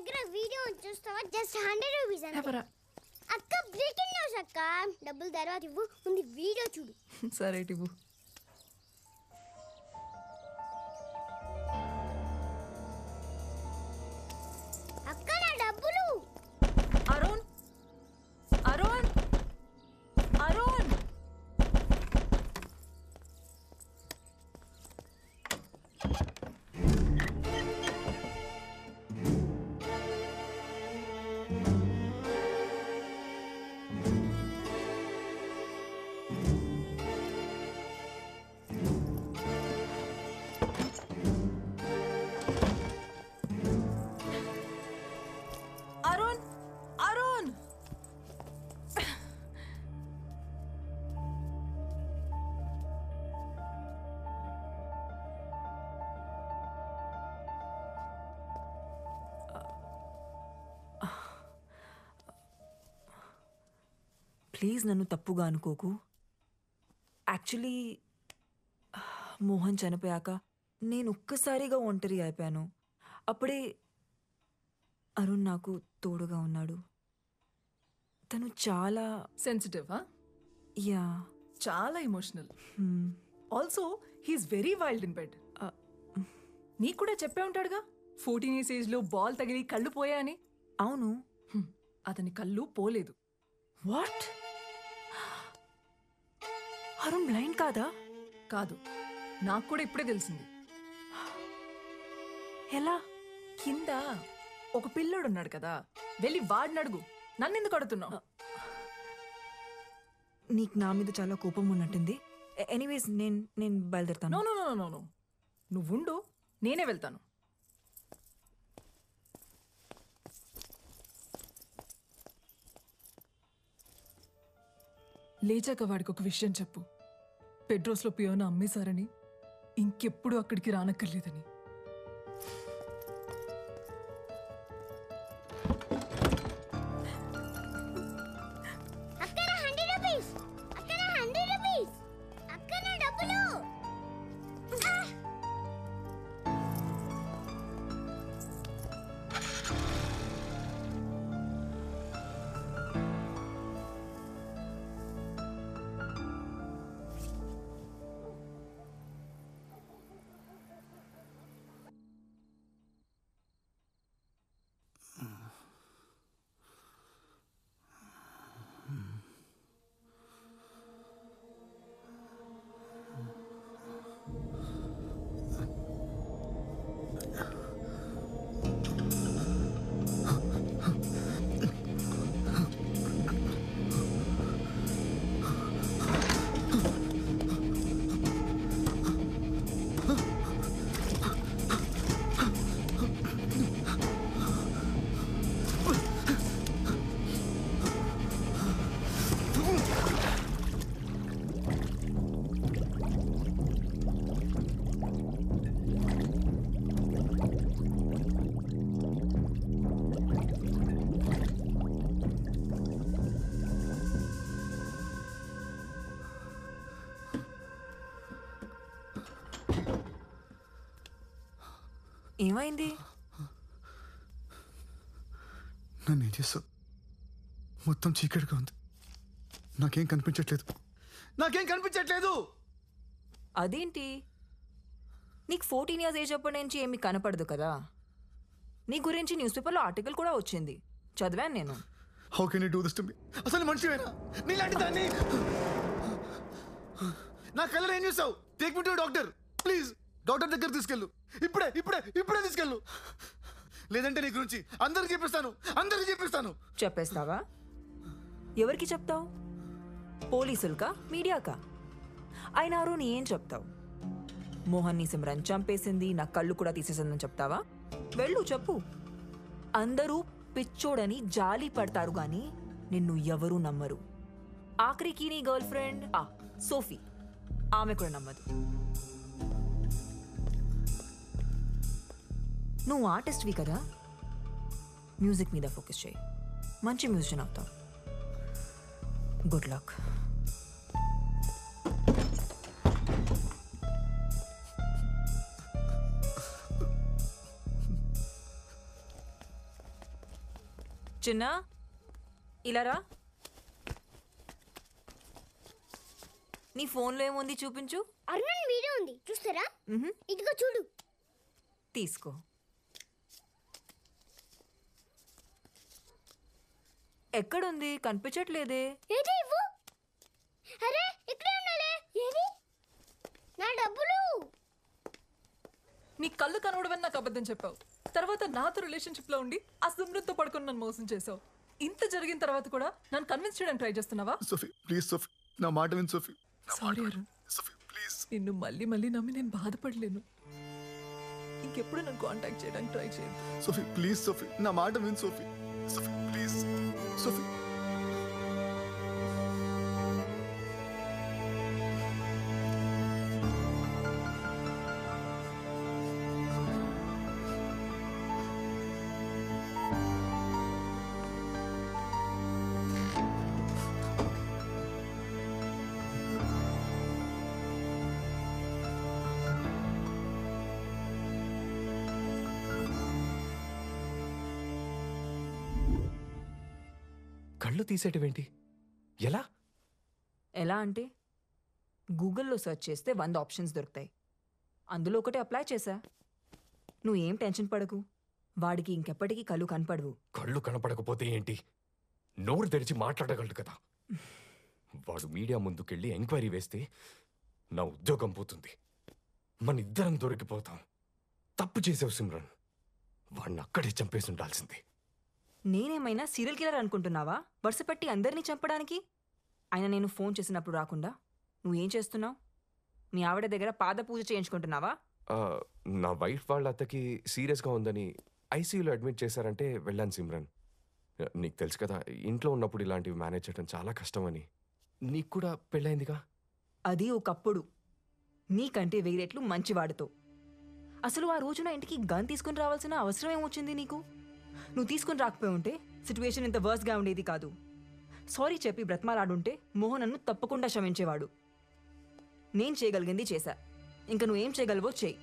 దగ్గర వీడియో చూస్తావా? Just 100 rupees అంతే. అక్క బ్రేకింగ్ న్యూస్ అక్క. డబ్బులు తర్వాత ఇవ్వు, ముందు వీడియో చూడు. సరే ఇవ్వు. అక్క నా డబ్బులు. అరుణ్ అరుణ్ అరుణ్ అరుణ్ అరుణ్ ప్లీజ్ నన్ను తప్పుగా అనుకోకు. యాక్చువల్లీ మోహన్ చనిపోయాక నేను ఒక్కసారిగా ఒంటరి అయిపోయాను. అప్పుడే అరుణ్ నాకు తోడుగా ఉన్నాడు. తను చాలా సెన్సిటివ్. యా చాలా emotional. Also he's very wild in bed. నీకు కూడా చెప్పే ఉంటాడుగా 14 years ఏజ్లో బాల్ తగిలి కళ్ళు పోయాయని. అవును. అతని కళ్ళు పోలేదు. వాట్? అరుణ్ బ్లైండ్ కాదా? కాదు, నాకు కూడా ఇప్పుడే తెలిసింది. ఎలా? కింద ఒక పిల్లోడు ఉన్నాడు కదా, వెళ్ళి వాడిని అడుగు. నన్నెందుకు అడుగుతున్నావు? నీకు నా మీద చాలా కోపం ఉన్నట్టుంది. ఎనీవేస్ నేను బయలుదేరుతాను. No no no no no, నువ్వుండు, నేనే వెళ్తాను. లేచాక వాడికి ఒక విషయం చెప్పు. పెడ్రోస్లో పియోనా అమ్మేశారని, ఇంకెప్పుడు అక్కడికి రానక్కర్లేదని. అక్క నా 100 రూపీస్. అక్క నా 100 రూపీస్. అక్క నా డబ్బులు. ఏమైంది? నన్ను ఏం చేస్తావు? మొత్తం చీకటిగా ఉంది. నాకేం కనిపించట్లేదు. అదేంటి? నీకు 14 years ఏజ్ అప్పటి నుంచి ఏమీ కనపడదు కదా. నీ గురించి న్యూస్ పేపర్లో ఆర్టికల్ కూడా వచ్చింది, చదివాను నేను. How can you do this to me? అసలు మనిషివేనా? నీలాంటి దాన్ని నా కళ్ళలో ఏం చూసావు? Take me to doctor please. Doctor దగ్గర తీసుకెళ్ళు. ఇప్పుడే తీసుకెళ్ళు. లేదంటే నీ గురించి అందరికి చెప్పేస్తాను. చెప్పేస్తావా? ఎవరికి చెప్తావు? పోలీసులకా, మీడియాకా? అయినా నీ ఏం చెప్తావు? మోహన్ ని సిమ్రన్ చంపేసింది, నా కళ్ళు కూడా తీసేసిందని చెప్తావా? వెళ్ళు చెప్పు. అందరూ పిచ్చోడని జాలి పడతారు గాని నిన్ను ఎవరూ నమ్మరు. ఆఖరికి నీ గర్ల్ ఫ్రెండ్ సోఫీ, ఆమె కూడా నమ్మదు. నువ్వు ఆర్టిస్ట్వి కదా, మ్యూజిక్ మీద ఫోకస్ చేయి. మంచి మ్యూజిషియన్ అవుతావు. Good luck. చిన్న ఇలా రా. నీ ఫోన్లో ఏముంది చూపించు. అరుణ్ వీడియో ఉంది చూస్తారా? మ్హూ. ఇదిగో చూడు. తీసుకో. ఎక్కడుంది? కనిపించట్లేదే. ఏది ఇవ్వు. అరే ఇక్కడే ఉండాలి. ఏది? నా డబ్బులు. నీ కళ్ళు కనవడమని నాకు అబద్ధం చెప్పావు. తర్వాత నాతో రిలేషన్షిప్ లో ఉండి ఆ సిమ్రన్తో పడుకుని నన్ను మోసం చేసావు. ఇంత జరిగిన తర్వాత కూడా నన్ను కన్విన్స్ చేయడానికి ట్రై చేస్తున్నావా? సోఫీ ప్లీజ్ సోఫీ, నా మాట విను Sophie. Sorry Arun, Sophie please. నిన్ను మళ్ళీ మళ్ళీ నమ్మి నేను బాధపడలేను. ఇంకెప్పుడు నన్ను కాంటాక్ట్ చేయడానికి ట్రై చేయదు. సోఫీ ప్లీజ్ సోఫీ, నా మాట విను సోఫీ. Sophie please Sophie. కళ్ళు తీసేటివేంటి? ఎలా? ఎలా అంటే గూగుల్లో సెర్చ్ చేస్తే 100 ఆప్షన్స్ దొరుకుతాయి. అందులో ఒకటి అప్లై చేశా. నువ్వు ఏం టెన్షన్ పడకు, వాడికి ఇంకెప్పటికీ కళ్ళు కనపడవు. కళ్ళు కనపడకపోతే ఏంటి? నోరు తెరిచి మాట్లాడగలడు కదా. వాడు మీడియా ముందుకెళ్ళి ఎంక్వైరీ వేస్తే నా ఉద్యోగం పోతుంది. మన ఇద్దరం దొరికిపోతాం. తప్పు చేసావు సిమ్రన్. వాడిని అక్కడే చంపేసి ఉండాల్సింది. నేనేమైనా సీరియల్ కిల్లర్ అనుకుంటున్నావా వరుసపెట్టి అందరినీ చంపడానికి? అయినా నేను ఫోన్ చేసినప్పుడు రాకుండా నువ్వేం చేస్తున్నావు? మీ ఆవిడ దగ్గర పాద పూజ చేయించుకుంటున్నావా? ఆ, నా వైఫ్ వాళ్ళ అత్తకి సీరియస్గా ఉందని ఐసీయూలో అడ్మిట్ చేశారంటే వెళ్ళాను సిమ్రన్. నీకు తెలుసు కదా, ఇంట్లో ఉన్నప్పుడు ఇలాంటివి మేనేజ్ చేయడం చాలా కష్టమని. నీకు కూడా పెళ్ళైందిగా. అది ఒకప్పుడు. నీకంటే వేరేట్లు మంచివాడితో. అసలు ఆ రోజున ఇంటికి గన్ తీసుకుని రావాల్సిన అవసరం ఏమొచ్చింది నీకు? నువ్వు తీసుకుని రాకపోయి ఉంటే సిచ్యువేషన్ ఇంత వర్స్గా ఉండేది కాదు. సారీ చెప్పి బ్రతమాలాడుంటే మోహన్ నన్ను తప్పకుండా క్షమించేవాడు. నేను చేయగలిగింది చేశా. ఇంకా నువ్వేం చేయగలవో చెయ్యి.